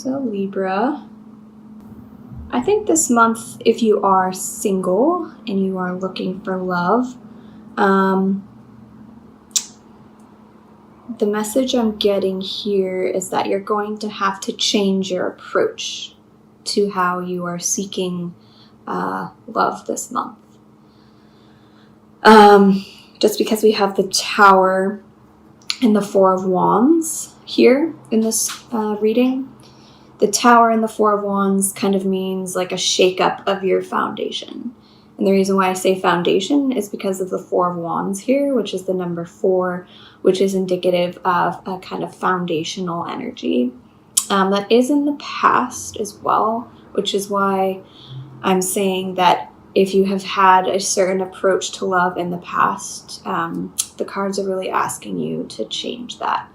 So Libra, I think this month, if you are single and you are looking for love, the message I'm getting here is that you're going to have to change your approach to how you are seeking love this month. Just because we have the Tower and the Four of Wands here in this reading, the Tower and the Four of Wands kind of means like a shakeup of your foundation. And the reason why I say foundation is because of the Four of Wands here, which is the number 4, which is indicative of a kind of foundational energy. That is in the past as well, which is why I'm saying that if you have had a certain approach to love in the past, the cards are really asking you to change that.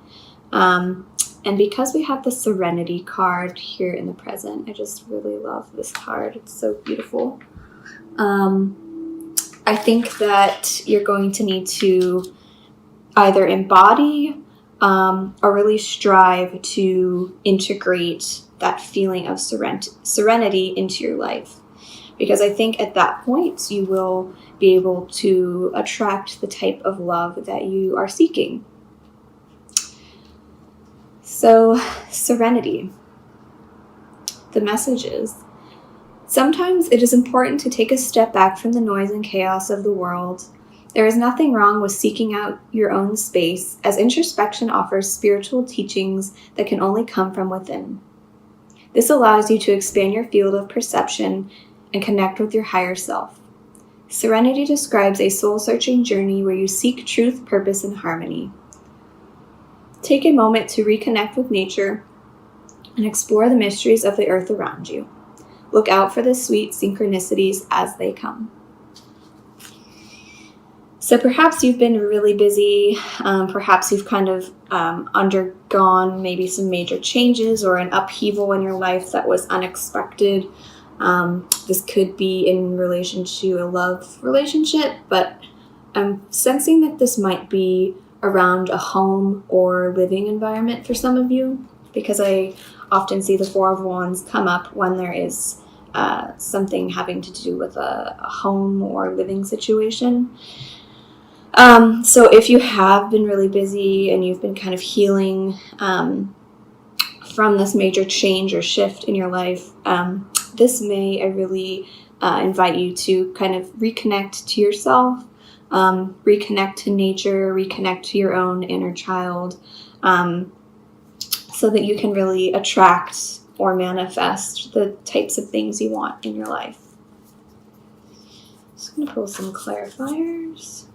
And because we have the Serenity card here in the present, I just really love this card. It's so beautiful. I think that you're going to need to either embody or really strive to integrate that feeling of serenity into your life. Because I think at that point, you will be able to attract the type of love that you are seeking. So, serenity. The message is, sometimes it is important to take a step back from the noise and chaos of the world. There is nothing wrong with seeking out your own space, as introspection offers spiritual teachings that can only come from within. This allows you to expand your field of perception and connect with your higher self. Serenity describes a soul-searching journey where you seek truth, purpose, and harmony. Take a moment to reconnect with nature and explore the mysteries of the earth around you. Look out for the sweet synchronicities as they come. So perhaps you've been really busy. Perhaps you've kind of undergone maybe some major changes or an upheaval in your life that was unexpected. This could be in relation to a love relationship, but I'm sensing that this might be around a home or living environment for some of you, because I often see the Four of Wands come up when there is something having to do with a home or living situation. So if you have been really busy and you've been kind of healing from this major change or shift in your life, this may really invite you to kind of reconnect to yourself, reconnect to nature, reconnect to your own inner child, so that you can really attract or manifest the types of things you want in your life. Just going to pull some clarifiers.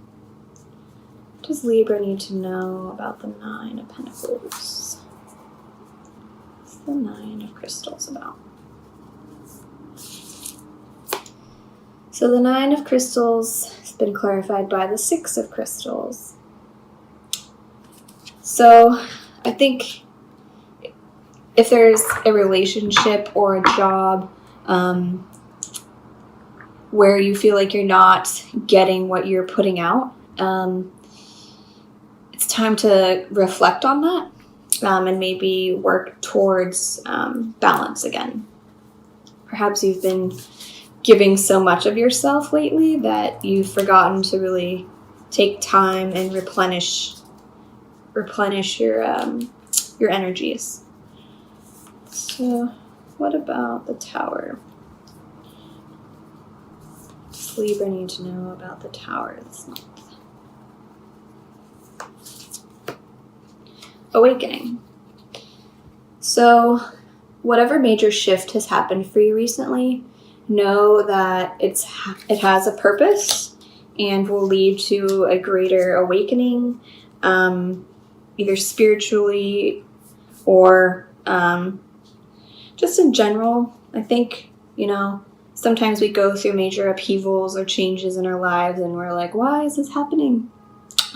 What does Libra need to know about the Nine of Pentacles? What's the Nine of Crystals about? So the Nine of Crystals has been clarified by the Six of Crystals. So I think if there's a relationship or a job where you feel like you're not getting what you're putting out, it's time to reflect on that and maybe work towards balance again. Perhaps you've been giving so much of yourself lately that you've forgotten to really take time and replenish your energies. So what about the Tower? What does Libra need to know about the Tower this month? Awakening. So whatever major shift has happened for you recently, know that it has a purpose and will lead to a greater awakening, either spiritually or just in general. I think, sometimes we go through major upheavals or changes in our lives and we're like, why is this happening?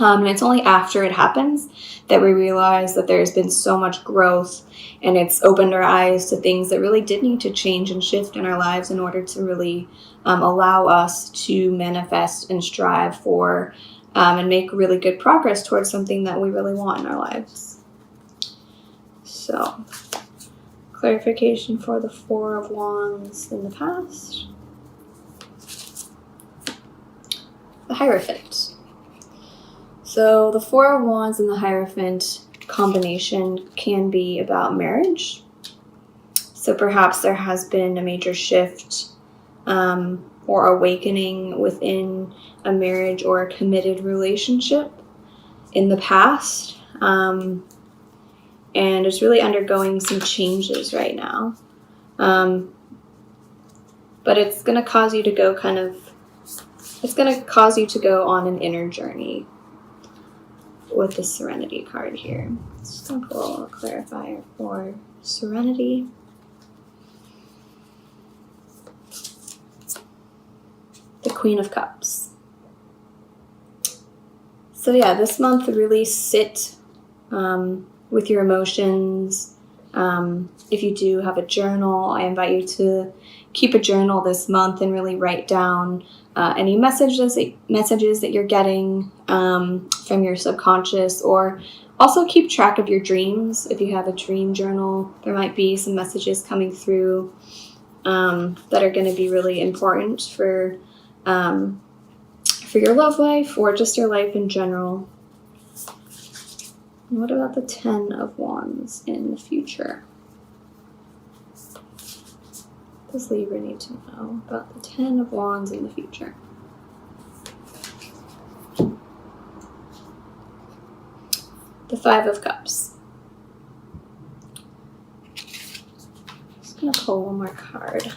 And it's only after it happens that we realize that there's been so much growth, and it's opened our eyes to things that really did need to change and shift in our lives in order to really allow us to manifest and strive for and make really good progress towards something that we really want in our lives. So, Clarification for the Four of Wands in the past. The Hierophant. So the Four of Wands and the Hierophant combination can be about marriage. So perhaps there has been a major shift or awakening within a marriage or a committed relationship in the past. And it's really undergoing some changes right now. But it's going to cause you to go on an inner journey with the Serenity card here. Just going to pull a clarifier for Serenity. The Queen of Cups. So yeah, this month really sit with your emotions. If you do have a journal, I invite you to keep a journal this month and really write down any messages that you're getting from your subconscious, or also keep track of your dreams. If you have a dream journal, there might be some messages coming through that are going to be really important for your love life or just your life in general. And what about the Ten of Wands in the future? What does Libra need to know about the Ten of Wands in the future? The Five of Cups. Just going to pull one more card.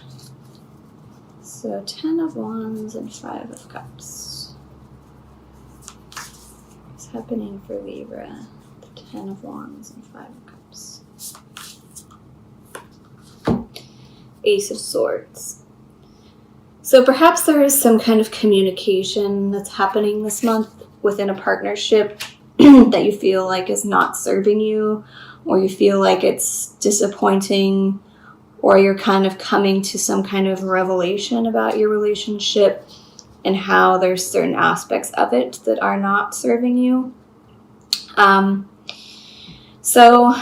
So 10 of Wands and 5 of Cups. What's happening for Libra? The 10 of Wands and 5 of Cups. Ace of Swords. So perhaps there is some kind of communication that's happening this month within a partnership that you feel like is not serving you, or you feel like it's disappointing, or you're kind of coming to some kind of revelation about your relationship and how there's certain aspects of it that are not serving you. So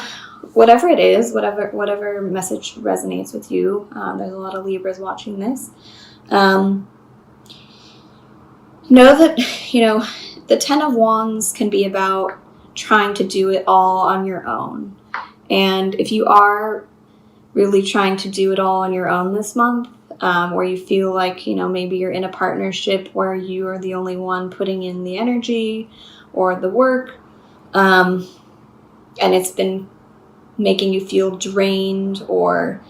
whatever it is, whatever message resonates with you, there's a lot of Libras watching this. Know that, the 10 of Wands can be about trying to do it all on your own. And if you are really trying to do it all on your own this month, where you feel like, maybe you're in a partnership where you are the only one putting in the energy or the work, and it's been making you feel drained or,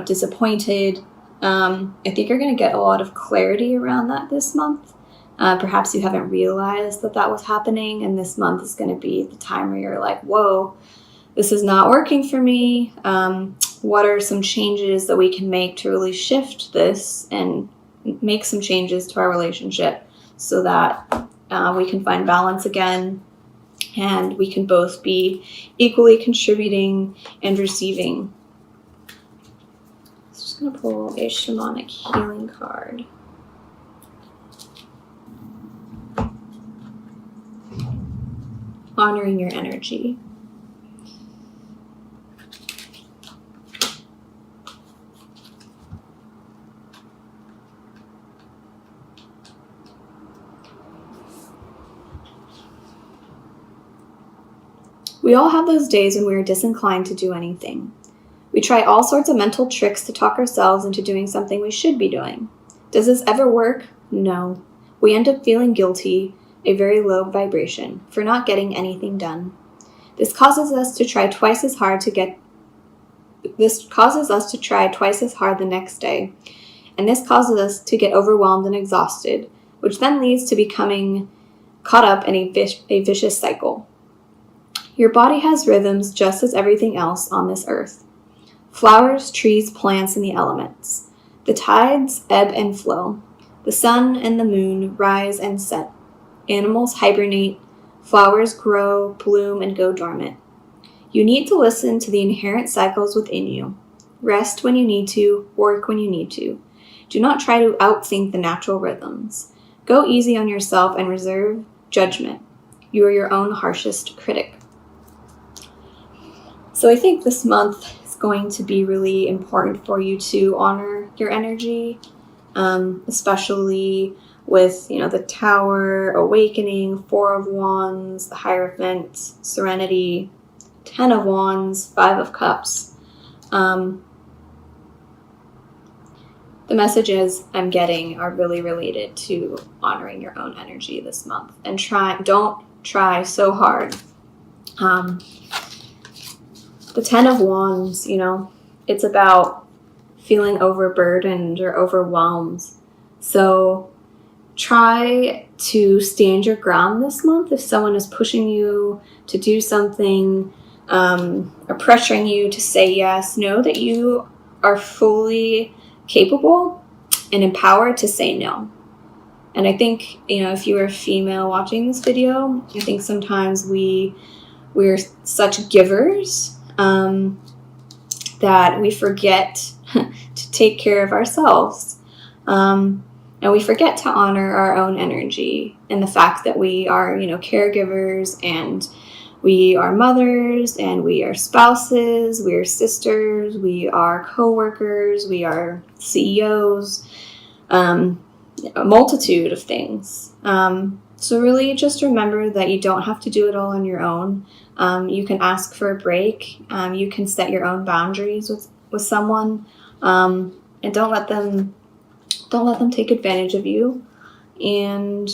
disappointed, I think you're going to get a lot of clarity around that this month. Perhaps you haven't realized that was happening, and this month is going to be the time where you're like, whoa, this is not working for me. What are some changes that we can make to really shift this and make some changes to our relationship so that we can find balance again and we can both be equally contributing and receiving. So I'm just going to pull a shamanic healing card. Honoring your energy. We all have those days when we are disinclined to do anything. We try all sorts of mental tricks to talk ourselves into doing something we should be doing. Does this ever work? No. We end up feeling guilty, a very low vibration, for not getting anything done. This causes us to try twice as hard the next day, and this causes us to get overwhelmed and exhausted, which then leads to becoming caught up in a vicious cycle. Your body has rhythms just as everything else on this earth. Flowers, trees, plants, and the elements. The tides ebb and flow. The sun and the moon rise and set. Animals hibernate. Flowers grow, bloom, and go dormant. You need to listen to the inherent cycles within you. Rest when you need to, work when you need to. Do not try to outthink the natural rhythms. Go easy on yourself and reserve judgment. You are your own harshest critic. So I think this month is going to be really important for you to honor your energy, especially with, the Tower, Awakening, Four of Wands, the Hierophant, Serenity, 10 of Wands, 5 of Cups. The messages I'm getting are really related to honoring your own energy this month. And don't try so hard. The 10 of Wands, it's about feeling overburdened or overwhelmed. So try to stand your ground this month. If someone is pushing you to do something or pressuring you to say yes, know that you are fully capable and empowered to say no. And I think, if you are a female watching this video, I think sometimes we're such givers that we forget to take care of ourselves. And we forget to honor our own energy and the fact that we are, caregivers, and we are mothers, and we are spouses, we are sisters, we are co-workers, we are CEOs, a multitude of things. So really just remember that you don't have to do it all on your own. You can ask for a break. You can set your own boundaries with someone, and don't let them take advantage of you, and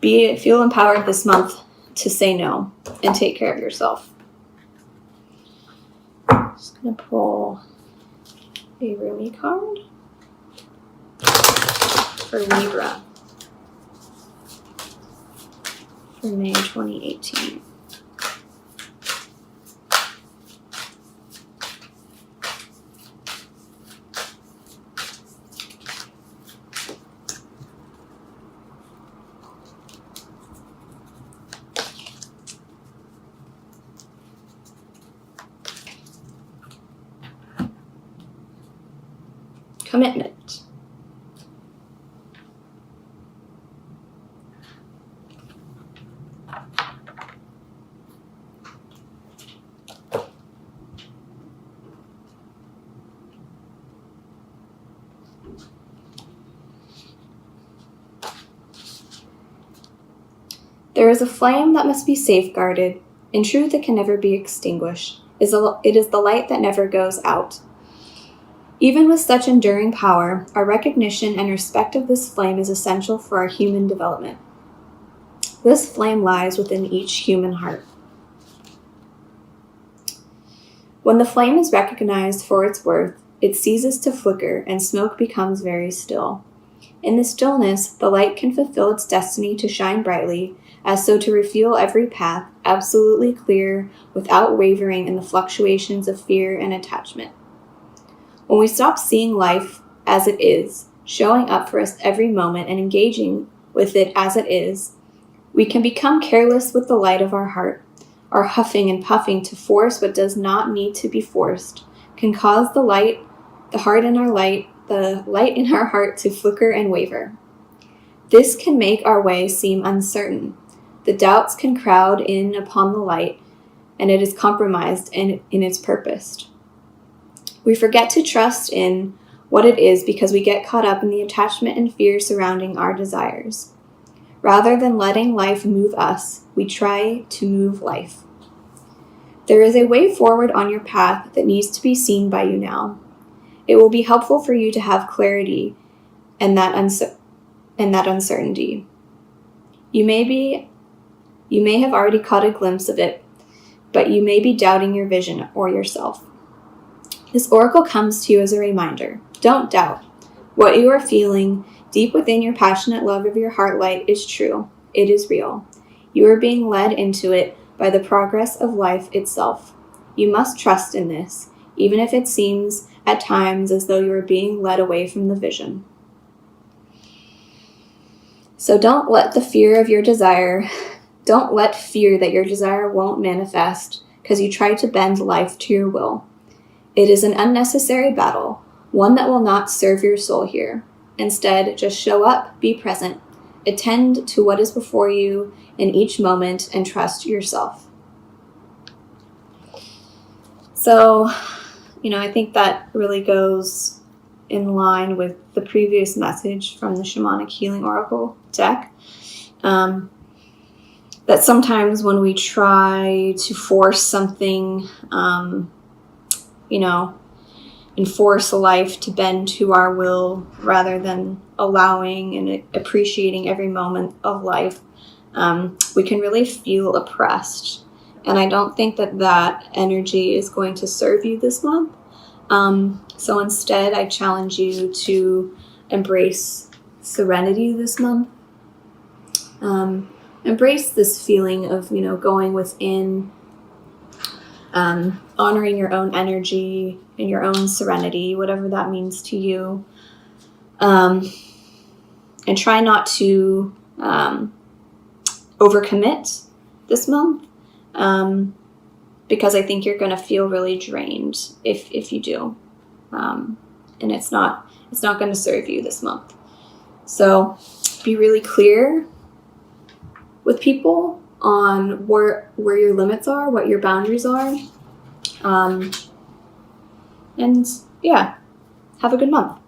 feel empowered this month to say no and take care of yourself. Just gonna pull a Rumi card for Libra for May 2018. Commitment. There is a flame that must be safeguarded. In truth, it can never be extinguished. It is the light that never goes out. Even with such enduring power, our recognition and respect of this flame is essential for our human development. This flame lies within each human heart. When the flame is recognized for its worth, it ceases to flicker and smoke becomes very still. In the stillness, the light can fulfill its destiny to shine brightly, as so to reveal every path, absolutely clear, without wavering in the fluctuations of fear and attachment. When we stop seeing life as it is, showing up for us every moment and engaging with it as it is, we can become careless with the light of our heart. Our huffing and puffing to force what does not need to be forced can cause the light in our heart to flicker and waver. This can make our way seem uncertain. The doubts can crowd in upon the light, and it is compromised in its purpose. We forget to trust in what it is because we get caught up in the attachment and fear surrounding our desires. Rather than letting life move us, we try to move life. There is a way forward on your path that needs to be seen by you now. It will be helpful for you to have clarity and that uncertainty. You may have already caught a glimpse of it, but you may be doubting your vision or yourself. This oracle comes to you as a reminder. Don't doubt. What you are feeling deep within your passionate love of your heart light is true. It is real. You are being led into it by the progress of life itself. You must trust in this, even if it seems at times as though you are being led away from the vision. So don't let fear that your desire won't manifest because you try to bend life to your will. It is an unnecessary battle, one that will not serve your soul here. Instead, just show up, be present, attend to what is before you in each moment, and trust yourself. So, I think that really goes in line with the previous message from the Shamanic Healing Oracle deck. That sometimes when we try to force something, and force life to bend to our will rather than allowing and appreciating every moment of life, we can really feel oppressed. And I don't think that energy is going to serve you this month. So instead, I challenge you to embrace serenity this month. Embrace this feeling of, going within, honoring your own energy and your own serenity, whatever that means to you. And try not to overcommit this month, because I think you're going to feel really drained if you do. And it's not going to serve you this month. So be really clear with people on where your limits are, what your boundaries are. And yeah, have a good month.